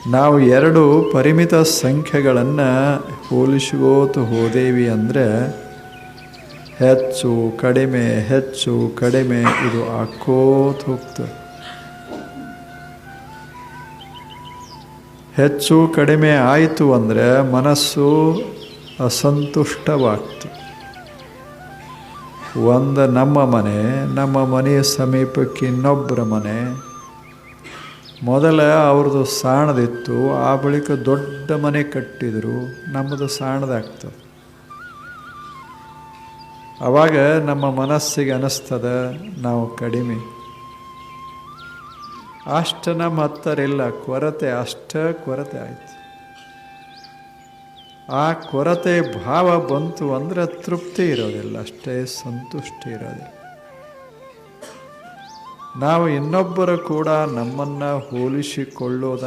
ನಾವು ಎರಡು ಪರಿಮಿತ ಸಂಖ್ಯೆಗಳನ್ನು ಹೋಲಿಸ್ಕೋತ ಹೋದೇವಿ ಅಂದರೆ ಹೆಚ್ಚು ಕಡಿಮೆ ಇದು ಆಕ್ಕೋತ ಹೋಗ್ತದೆ. ಹೆಚ್ಚು ಕಡಿಮೆ ಆಯಿತು ಅಂದರೆ ಮನಸ್ಸು ಅಸಂತುಷ್ಟವಾಗ್ತದೆ. ಒಂದು ನಮ್ಮ ಮನೆಯ ಸಮೀಪಕ್ಕೆ ಇನ್ನೊಬ್ಬರ ಮನೆ, ಮೊದಲ ಅವ್ರದ್ದು ಸಾಣದಿತ್ತು, ಆ ಬಳಿಕ ದೊಡ್ಡ ಮನೆ ಕಟ್ಟಿದರು, ನಮ್ಮದು ಸಾಣದಾಗ್ತದೆ. ಆವಾಗ ನಮ್ಮ ಮನಸ್ಸಿಗೆ ಅನ್ನಿಸ್ತದೆ ನಾವು ಕಡಿಮೆ, ಅಷ್ಟು ನಮ್ಮ ಹತ್ತರಿಲ್ಲ, ಕೊರತೆ ಆಯಿತು. ಆ ಕೊರತೆ ಭಾವ ಬಂತು ಅಂದರೆ ತೃಪ್ತಿ ಇರೋದಿಲ್ಲ, ಅಷ್ಟೇ ಸಂತುಷ್ಟಿ ಇರೋದಿಲ್ಲ. ನಾವು ಇನ್ನೊಬ್ಬರು ಕೂಡ ನಮ್ಮನ್ನು ಹೋಲಿಸಿಕೊಳ್ಳೋದನ್ನು